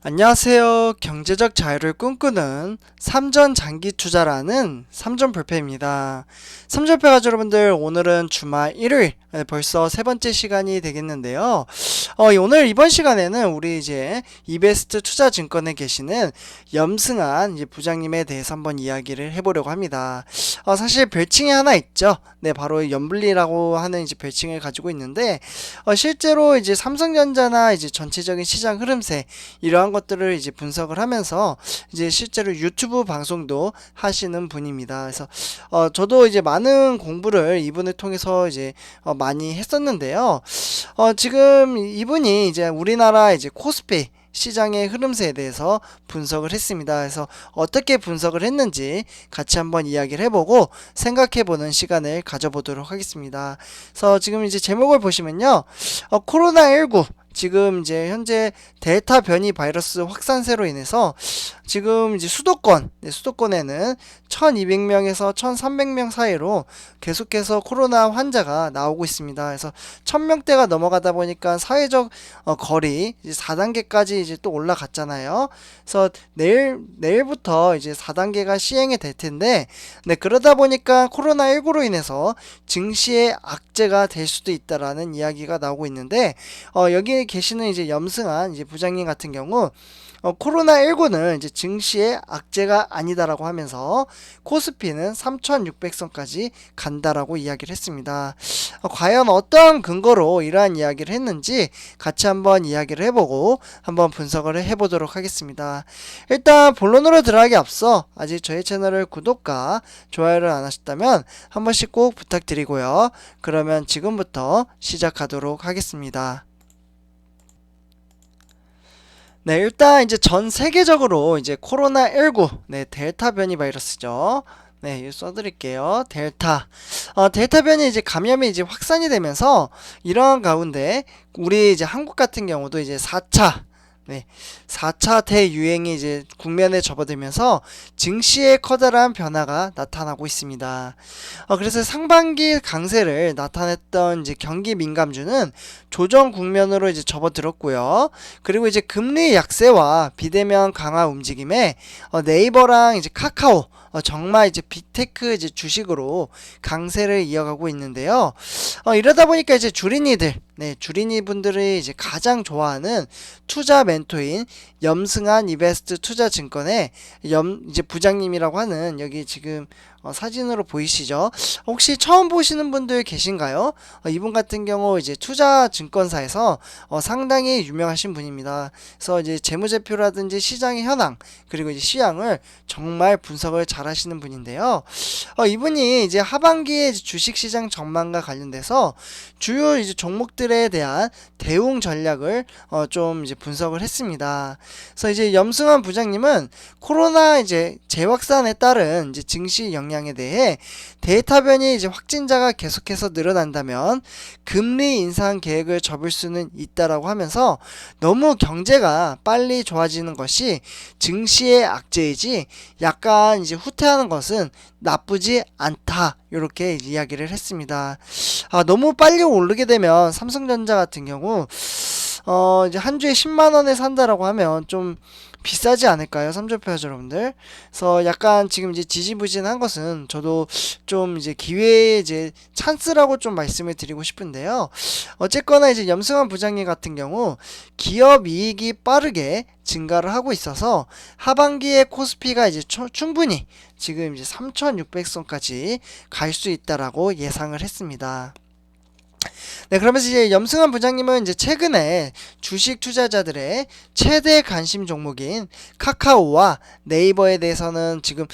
안녕하세요. 경제적 자유를 꿈꾸는 삼전 장기 투자라는 삼전 불패입니다. 삼전패 가족 여러분들, 오늘은 주말 일요일, 벌써 세 번째 시간이 되겠는데요. 오늘 이번 시간에는 우리 이제 이베스트 투자증권에 계시는 염승한 이제 부장님에 대해서 한번 이야기를 해보려고 합니다. 사실 별칭이 하나 있죠. 네, 바로 염블리라고 하는 이제 별칭을 가지고 있는데, 실제로 이제 삼성전자나 이제 전체적인 시장 흐름세 이러한 것들을 이제 분석을 하면서 이제 실제로 유튜브 방송도 하시는 분입니다. 그래서 저도 이제 많은 공부를 이분을 통해서 이제 많이 했었는데요. 지금 이분이 이제 우리나라 이제 코스피 시장의 흐름세에 대해서 분석을 했습니다. 그래서 어떻게 분석을 했는지 같이 한번 이야기를 해보고 생각해보는 시간을 가져보도록 하겠습니다. 그래서 지금 이제 제목을 보시면요, 코로나19 지금 이제 현재 델타 변이 바이러스 확산세로 인해서 지금 이제 수도권에는 1200명에서 1300명 사이로 계속해서 코로나 환자가 나오고 있습니다. 그래서 1000명대가 넘어가다 보니까 사회적 거리 이제 4단계까지 이제 또 올라갔잖아요. 그래서 내일부터 이제 4단계가 시행이 될 텐데, 네, 그러다 보니까 코로나19로 인해서 증시의 악재가 될 수도 있다라는 이야기가 나오고 있는데, 여기에 계시는 이제 염승한 이제 부장님 같은 경우 코로나19는 이제 증시의 악재가 아니다라고 하면서 코스피는 3600선까지 간다라고 이야기를 했습니다. 과연 어떠한 근거로 이러한 이야기를 했는지 같이 한번 이야기를 해보고 한번 분석을 해보도록 하겠습니다. 일단 본론으로 들어가기 앞서 아직 저희 채널을 구독과 좋아요를 안 하셨다면 한 번씩 꼭 부탁드리고요. 그러면 지금부터 시작하도록 하겠습니다. 네, 일단 이제 전 세계적으로 이제 코로나19, 네, 델타 변이 바이러스죠. 네, 이거 써드릴게요. 델타 변이 이제 감염이 이제 확산이 되면서 이러한 가운데 우리 이제 한국 같은 경우도 이제 4차, 네, 4차 대유행이 이제 국면에 접어들면서 증시에 커다란 변화가 나타나고 있습니다. 그래서 상반기 강세를 나타냈던 이제 경기 민감주는 조정 국면으로 이제 접어들었고요. 그리고 이제 금리 약세와 비대면 강화 움직임에 네이버랑 이제 카카오 정말 이제 빅테크 이제 주식으로 강세를 이어가고 있는데요. 이러다 보니까 이제 주린이 분들이 이제 가장 좋아하는 투자 멘토인 염승한 이베스트 투자증권의 이제 부장님이라고 하는, 여기 지금 사진으로 보이시죠? 혹시 처음 보시는 분들 계신가요? 이분 같은 경우 이제 투자 증권사에서 상당히 유명하신 분입니다. 그래서 이제 재무제표라든지 시장의 현황, 그리고 이제 시향을 정말 분석을 잘 하시는 분인데요. 이분이 이제 하반기에 이제 주식시장 전망과 관련돼서 주요 이제 종목들에 대한 대응 전략을 좀 이제 분석을 했습니다. 그래서 이제 염승환 부장님은 코로나 이제 재확산에 따른 이제 증시 영향에 대해 데이터 변이 이제 확진자가 계속해서 늘어난다면 금리 인상 계획을 접을 수는 있다라고 하면서, 너무 경제가 빨리 좋아지는 것이 증시의 악재이지 약간 이제 후퇴하는 것은 나쁘지 않다, 이렇게 이야기를 했습니다. 너무 빨리 오르게 되면 삼성전자 같은 경우 이제 한 주에 10만 원에 산다라고 하면 좀 비싸지 않을까요? 삼조표하죠, 여러분들. 그래서 약간 지금 이제 지지부진한 것은 저도 좀 이제 기회의 이제 찬스라고 좀 말씀을 드리고 싶은데요. 어쨌거나 이제 염승환 부장님 같은 경우 기업 이익이 빠르게 증가를 하고 있어서 하반기에 코스피가 이제 충분히 지금 이제 3600선까지 갈 수 있다라고 예상을 했습니다. 네, 그러면서 이제 염승환 부장님은 이제 최근에 주식 투자자들의 최대 관심 종목인 카카오와 네이버에 대해서는 지금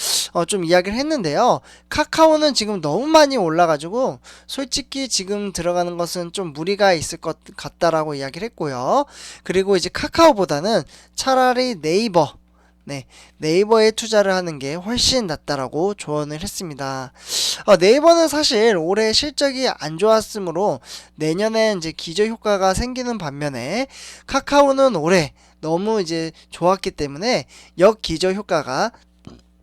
좀 이야기를 했는데요. 카카오는 지금 너무 많이 올라가지고 솔직히 지금 들어가는 것은 좀 무리가 있을 것 같다라고 이야기를 했고요. 그리고 이제 카카오보다는 차라리 네이버에 투자를 하는 게 훨씬 낫다라고 조언을 했습니다. 네이버는 사실 올해 실적이 안 좋았으므로 내년에 이제 기저 효과가 생기는 반면에, 카카오는 올해 너무 이제 좋았기 때문에 역기저 효과가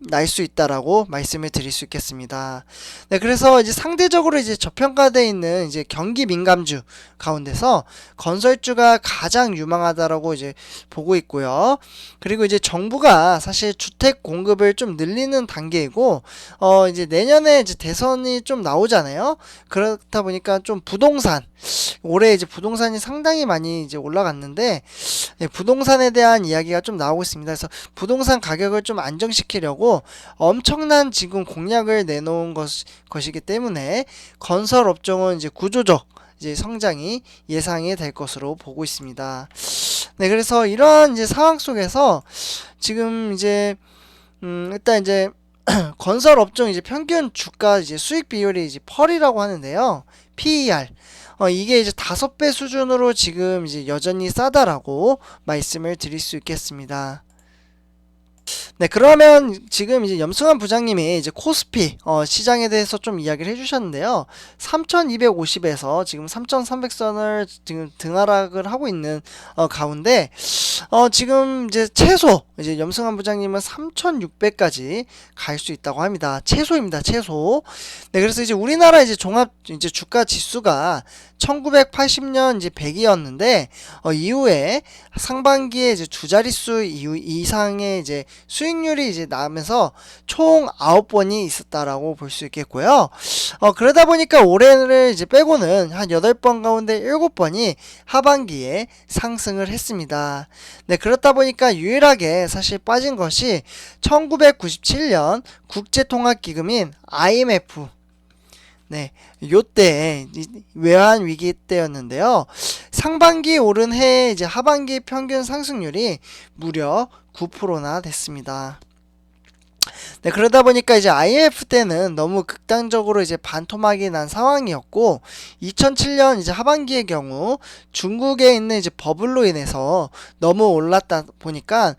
날 수 있다라고 말씀을 드릴 수 있겠습니다. 네, 그래서 이제 상대적으로 이제 저평가되어 있는 이제 경기 민감주 가운데서 건설주가 가장 유망하다라고 이제 보고 있고요. 그리고 이제 정부가 사실 주택 공급을 좀 늘리는 단계이고, 이제 내년에 이제 대선이 좀 나오잖아요. 그렇다 보니까 좀 부동산, 올해 이제 부동산이 상당히 많이 이제 올라갔는데, 네, 부동산에 대한 이야기가 좀 나오고 있습니다. 그래서 부동산 가격을 좀 안정시키려고 엄청난 지금 공약을 내놓은 것이기 때문에 건설 업종은 이제 구조적 이제 성장이 예상이 될 것으로 보고 있습니다. 네, 그래서 이런 이제 상황 속에서 지금 이제 일단 이제 건설 업종 이제 평균 주가 이제 수익 비율이 이제 펄이라고 하는데요. PER. 이게 이제 5배 수준으로 지금 이제 여전히 싸다라고 말씀을 드릴 수 있겠습니다. 네, 그러면 지금 이제 염승환 부장님이 이제 코스피 시장에 대해서 좀 이야기를 해주셨는데요. 3,250에서 지금 3,300선을 지금 등하락을 하고 있는 가운데 지금 이제 최소 이제 염승환 부장님은 3,600까지 갈 수 있다고 합니다. 최소입니다. 최소. 네, 그래서 이제 우리나라 이제 종합 이제 주가 지수가 1980년 이제 100이었는데 이후에 상반기에 이제 두 자릿수 이상의 이제 수익률이 이제 나면서 총 9번이 있었다라고 볼 수 있겠고요. 그러다 보니까 올해를 이제 빼고는 한 8번 가운데 7번이 하반기에 상승을 했습니다. 네, 그렇다 보니까 유일하게 사실 빠진 것이 1997년 국제통화기금인 IMF, 네, 요때 외환 위기 때였는데요. 상반기 오른 해에 이제 하반기 평균 상승률이 무려 9%나 됐습니다. 네, 그러다 보니까 이제 IMF 때는 너무 극단적으로 이제 반토막이 난 상황이었고, 2007년 이제 하반기의 경우 중국에 있는 이제 버블로 인해서 너무 올랐다 보니까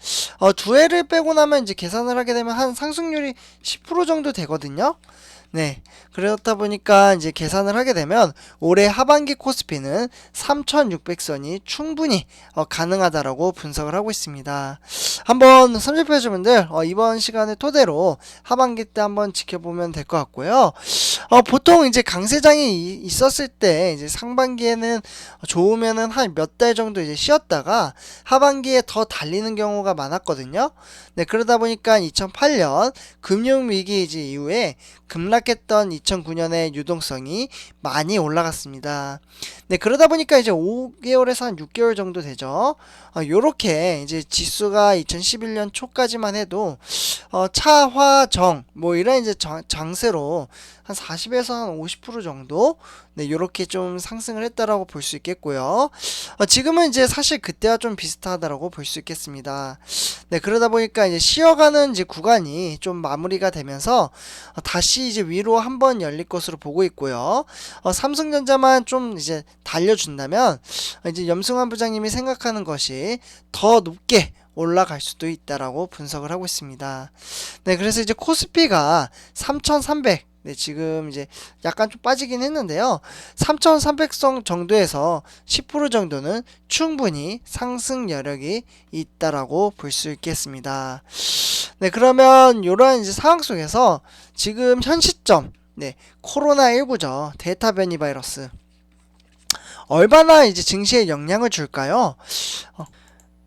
두 해를 빼고 나면 이제 계산을 하게 되면 한 상승률이 10% 정도 되거든요. 네, 그렇다 보니까 이제 계산을 하게 되면 올해 하반기 코스피는 3,600선이 충분히 가능하다라고 분석을 하고 있습니다. 한번 선집해주분들 이번 시간을 토대로 하반기 때 한번 지켜보면 될 것 같고요. 보통 이제 강세장이 있었을 때 이제 상반기에는 좋으면은 한 몇 달 정도 이제 쉬었다가 하반기에 더 달리는 경우가 많았거든요. 네, 그러다 보니까 2008년 금융위기 이제 이후에 급락했던 2009년의 유동성이 많이 올라갔습니다. 네, 그러다 보니까 이제 5개월에서 한 6개월 정도 되죠. 요렇게 이제 지수가 2011년 초까지만 해도 차화정 뭐 이런 이제 장세로 한 40에서 한 50% 정도 네, 요렇게 좀 상승을 했다라고 볼 수 있겠고요. 지금은 이제 사실 그때와 좀 비슷하다라고 볼 수 있겠습니다. 네, 그러다 보니까 이제 쉬어가는 이제 구간이 좀 마무리가 되면서 다시 이제 위로 한번 열릴 것으로 보고 있고요. 삼성전자만 좀 이제 달려준다면 이제 염승환 부장님이 생각하는 것이 더 높게 올라갈 수도 있다라고 분석을 하고 있습니다. 네, 그래서 이제 코스피가 3,300, 네, 지금 이제 약간 좀 빠지긴 했는데요. 3,300선 정도에서 10% 정도는 충분히 상승 여력이 있다라고 볼 수 있겠습니다. 네, 그러면 이러한 이제 상황 속에서 지금 현 시점, 네, 코로나19죠. 델타 변이 바이러스. 얼마나 이제 증시에 영향을 줄까요?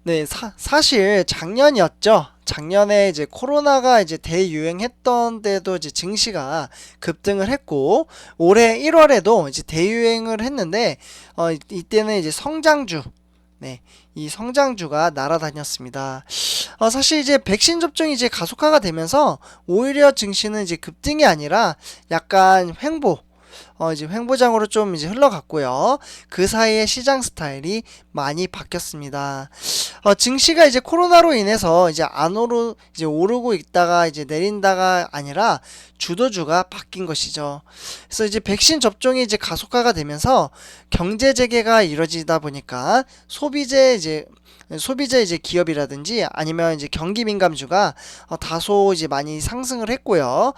네, 사실 작년이었죠. 작년에 이제 코로나가 이제 대유행했던 때도 이제 증시가 급등을 했고, 올해 1월에도 이제 대유행을 했는데, 이때는 이제 성장주, 네, 이 성장주가 날아다녔습니다. 사실 이제 백신 접종이 이제 가속화가 되면서 오히려 증시는 이제 급등이 아니라 약간 횡보, 이제 횡보장으로 좀 이제 흘러갔고요. 그 사이에 시장 스타일이 많이 바뀌었습니다. 증시가 이제 코로나로 인해서 이제 안으로 이제 오르고 있다가 이제 내린다가 아니라 주도주가 바뀐 것이죠. 그래서 이제 백신 접종이 이제 가속화가 되면서 경제 재개가 이루어지다 보니까 소비재 이제 소비자 이제 기업이라든지 아니면 이제 경기 민감주가 다소 이제 많이 상승을 했고요.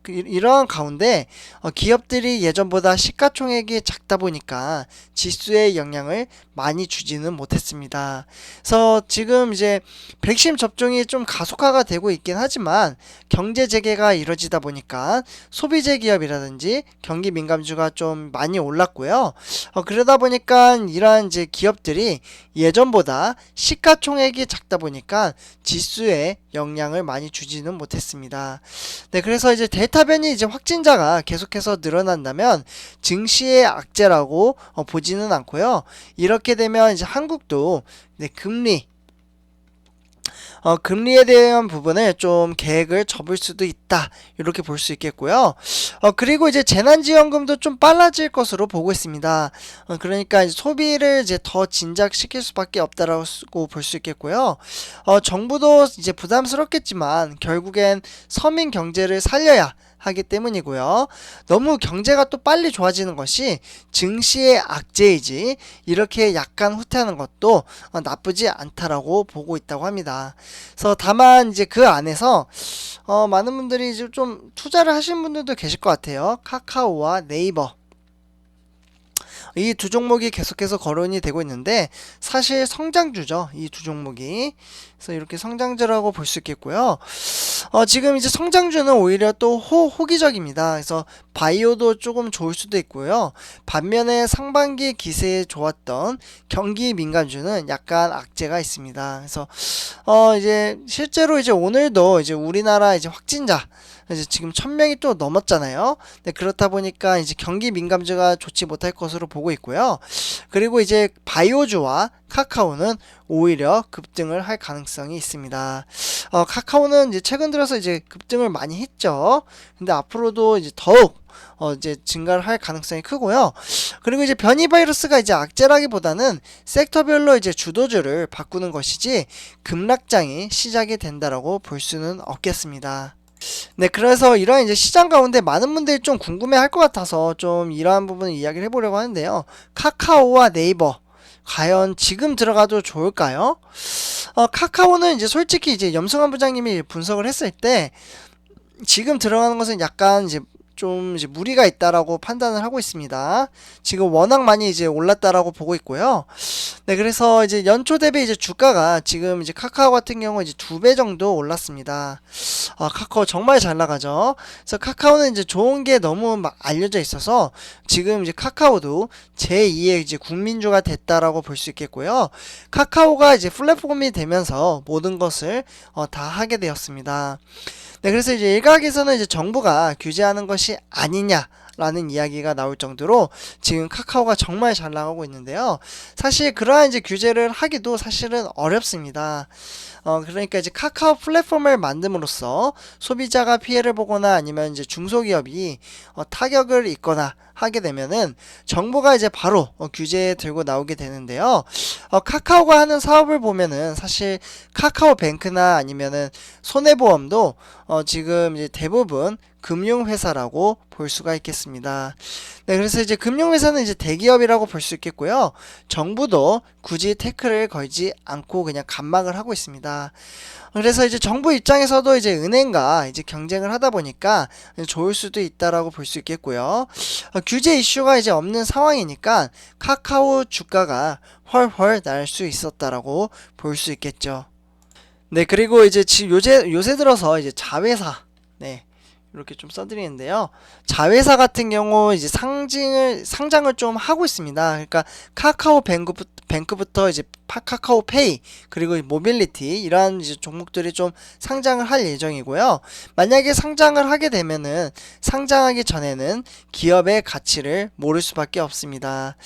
이러한 가운데 기업들이 예전보다 시가총액이 작다 보니까 지수의 영향을 많이 주지는 못했습니다. 그래서 지금 이제 백신 접종이 좀 가속화가 되고 있긴 하지만 경제 재개가 이루어지다 보니까 소비재 기업이라든지 경기 민감주가 좀 많이 올랐고요. 그러다 보니까 이러한 이제 기업들이 예전보다 시가총액이 작다 보니까 지수에 영향을 많이 주지는 못했습니다. 네, 그래서 이제 델타 변이 이제 확진자가 계속해서 늘어난다면 증시의 악재라고 보지는 않고요. 이렇게 되면 이제 한국도 네, 금리에 대한 부분을 좀 계획을 접을 수도 있다. 이렇게 볼 수 있겠고요. 그리고 이제 재난지원금도 좀 빨라질 것으로 보고 있습니다. 그러니까 이제 소비를 이제 더 진작시킬 수밖에 없다라고 볼 수 있겠고요. 정부도 이제 부담스럽겠지만 결국엔 서민 경제를 살려야 하기 때문이고요. 너무 경제가 또 빨리 좋아지는 것이 증시의 악재이지 이렇게 약간 후퇴하는 것도 나쁘지 않다라고 보고 있다고 합니다. 그래서 다만 이제 그 안에서 많은 분들이 이제 좀 투자를 하시는 분들도 계실 것 같아요. 카카오와 네이버 이 두 종목이 계속해서 거론이 되고 있는데 사실 성장주죠. 이 두 종목이. 그래서 이렇게 성장주라고 볼 수 있겠고요. 지금 이제 성장주는 오히려 또 호기적입니다. 그래서 바이오도 조금 좋을 수도 있고요. 반면에 상반기 기세에 좋았던 경기 민감주는 약간 악재가 있습니다. 그래서 이제 실제로 이제 오늘도 이제 우리나라 이제 확진자 이제 지금 1000명이 또 넘었잖아요. 네, 그렇다 보니까 이제 경기 민감주가 좋지 못할 것으로 보고 있고요. 그리고 이제 바이오주와 카카오는 오히려 급등을 할 가능성이 있습니다. 카카오는 이제 최근 들어서 이제 급등을 많이 했죠. 근데 앞으로도 이제 더욱 이제 증가를 할 가능성이 크고요. 그리고 이제 변이 바이러스가 이제 악재라기보다는 섹터별로 이제 주도주를 바꾸는 것이지 급락장이 시작이 된다라고 볼 수는 없겠습니다. 네, 그래서 이러한 이제 시장 가운데 많은 분들이 좀 궁금해 할 것 같아서 좀 이러한 부분을 이야기를 해보려고 하는데요. 카카오와 네이버, 과연 지금 들어가도 좋을까요? 카카오는 이제 솔직히 이제 염승환 부장님이 분석을 했을 때 지금 들어가는 것은 약간 이제 좀 이제 무리가 있다라고 판단을 하고 있습니다. 지금 워낙 많이 이제 올랐다라고 보고 있고요. 네, 그래서 이제 연초 대비 이제 주가가 지금 이제 카카오 같은 경우 이제 2배 정도 올랐습니다. 카카오 정말 잘 나가죠. 그래서 카카오는 이제 좋은 게 너무 막 알려져 있어서 지금 이제 카카오도 제2의 이제 국민주가 됐다라고 볼 수 있겠고요. 카카오가 이제 플랫폼이 되면서 모든 것을 다 하게 되었습니다. 네, 그래서 이제 일각에서는 이제 정부가 규제하는 것이 아니냐라는 이야기가 나올 정도로 지금 카카오가 정말 잘 나가고 있는데요. 사실 그러한 이제 규제를 하기도 사실은 어렵습니다. 그러니까 이제 카카오 플랫폼을 만듦으로써 소비자가 피해를 보거나 아니면 이제 중소기업이 타격을 입거나 하게 되면은 정부가 이제 바로 규제에 들고 나오게 되는데요. 카카오가 하는 사업을 보면은 사실 카카오뱅크나 아니면은 손해보험도 지금 이제 대부분 금융회사라고 볼 수가 있겠습니다. 네, 그래서 이제 금융회사는 이제 대기업이라고 볼 수 있겠고요. 정부도 굳이 태클을 걸지 않고 그냥 간막을 하고 있습니다. 그래서 이제 정부 입장에서도 이제 은행과 이제 경쟁을 하다 보니까 좋을 수도 있다라고 볼 수 있겠고요. 규제 이슈가 이제 없는 상황이니까 카카오 주가가 훨훨 날 수 있었다라고 볼 수 있겠죠. 네, 그리고 이제 지금 요새 들어서 이제 자회사, 네, 이렇게 좀 써드리는데요. 자회사 같은 경우 이제 상장을 좀 하고 있습니다. 그러니까 카카오뱅크부터 이제 카카오페이 그리고 모빌리티 이러한 이제 종목들이 좀 상장을 할 예정이고요. 만약에 상장을 하게 되면은 상장하기 전에는 기업의 가치를 모를 수밖에 없습니다.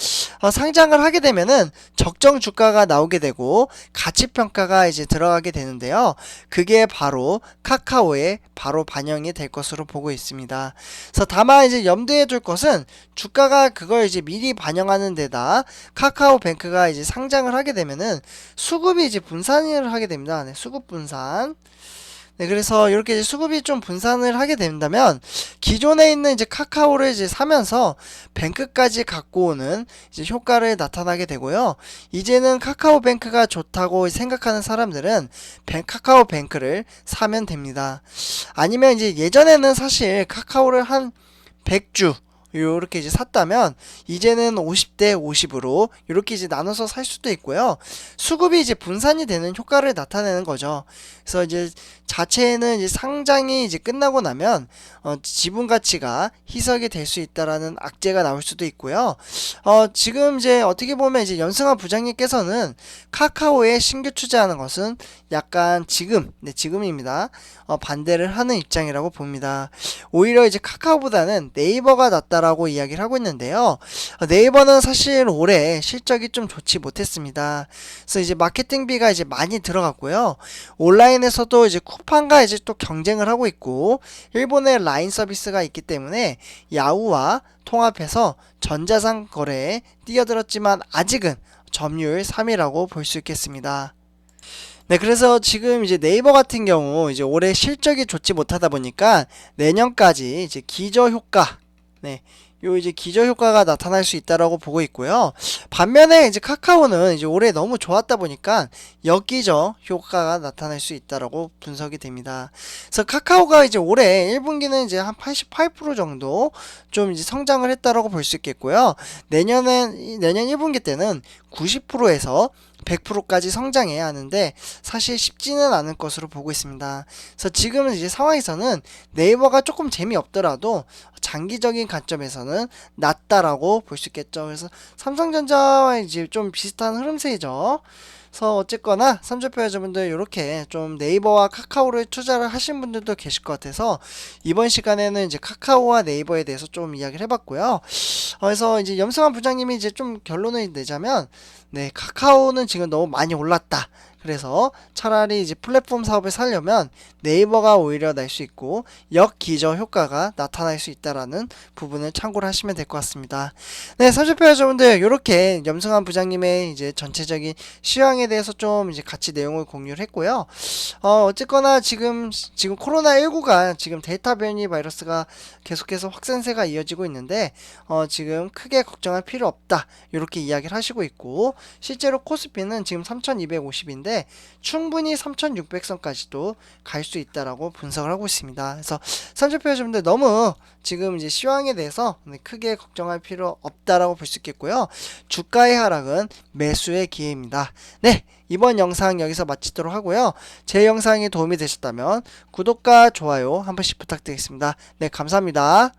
상장을 하게 되면은 적정 주가가 나오게 되고 가치 평가가 이제 들어가게 되는데요. 그게 바로 카카오에 바로 반영이 될 것으로 보고 있습니다. 그래서 다만 이제 염두에 둘 것은 주가가 그걸 이제 미리 반영하는 데다 카카오뱅크가 이제 상장을 하게 되면은 수급이 이제 분산을 하게 됩니다. 네, 수급 분산. 네, 그래서 이렇게 이제 수급이 좀 분산을 하게 된다면 기존에 있는 이제 카카오를 이제 사면서 뱅크까지 갖고 오는 이제 효과를 나타나게 되고요. 이제는 카카오뱅크가 좋다고 생각하는 사람들은 카카오뱅크를 사면 됩니다. 아니면 이제 예전에는 사실 카카오를 한 100주 요렇게 이제 샀다면 이제는 50대 50으로 이렇게 이제 나눠서 살 수도 있고요. 수급이 이제 분산이 되는 효과를 나타내는 거죠. 그래서 이제 자체는 이제 상장이 이제 끝나고 나면 지분 가치가 희석이 될 수 있다라는 악재가 나올 수도 있고요. 지금 이제 어떻게 보면 이제 연승환 부장님께서는 카카오에 신규 투자하는 것은 약간 지금입니다. 반대를 하는 입장이라고 봅니다. 오히려 이제 카카오보다는 네이버가 낫다라고 이야기를 하고 있는데요. 네이버는 사실 올해 실적이 좀 좋지 못했습니다. 그래서 이제 마케팅비가 이제 많이 들어갔고요. 온라인에서도 이제 쿠팡과 이제 또 경쟁을 하고 있고, 일본의 라인 서비스가 있기 때문에 야후와 통합해서 전자상 거래에 뛰어들었지만 아직은 점유율 3위라고 볼 수 있겠습니다. 네, 그래서 지금 이제 네이버 같은 경우 이제 올해 실적이 좋지 못하다 보니까 내년까지 이제 기저 효과, 네, 요 이제 기저 효과가 나타날 수 있다라고 보고 있고요. 반면에 이제 카카오는 이제 올해 너무 좋았다 보니까 역기저 효과가 나타날 수 있다라고 분석이 됩니다. 그래서 카카오가 이제 올해 1분기는 이제 한 88% 정도 좀 이제 성장을 했다라고 볼 수 있겠고요. 내년 1분기 때는 90%에서 100%까지 성장해야 하는데 사실 쉽지는 않을 것으로 보고 있습니다. 그래서 지금은 이제 상황에서는 네이버가 조금 재미없더라도 장기적인 관점에서는 낫다라고 볼 수 있겠죠. 그래서 삼성전자와 이제 좀 비슷한 흐름세죠. 그래서 어쨌거나 삼주표 여러분들 이렇게 좀 네이버와 카카오를 투자를 하신 분들도 계실 것 같아서 이번 시간에는 이제 카카오와 네이버에 대해서 좀 이야기를 해봤고요. 그래서 이제 염승환 부장님이 이제 좀 결론을 내자면, 네, 카카오는 지금 너무 많이 올랐다. 그래서 차라리 이제 플랫폼 사업을 살려면 네이버가 오히려 날 수 있고 역기저 효과가 나타날 수 있다라는 부분을 참고를 하시면 될 것 같습니다. 네, 삼주표 여러분들 이렇게 염승환 부장님의 이제 전체적인 시황에 대해서 좀 이제 같이 내용을 공유를 했고요. 어쨌거나 지금 코로나19가 지금 델타 변이 바이러스가 계속해서 확산세가 이어지고 있는데 지금 크게 걱정할 필요 없다. 이렇게 이야기를 하시고 있고, 실제로 코스피는 지금 3250인데 충분히 3600선까지도 갈 수 있다라고 분석을 하고 있습니다. 그래서 삼주표 여러분들 너무 지금 이제 시황에 대해서 크게 걱정할 필요 없다라고 볼 수 있겠고요. 주가의 하락은 매수의 기회입니다. 네, 이번 영상 여기서 마치도록 하고요. 제 영상이 도움이 되셨다면 구독과 좋아요 한 번씩 부탁드리겠습니다. 네, 감사합니다.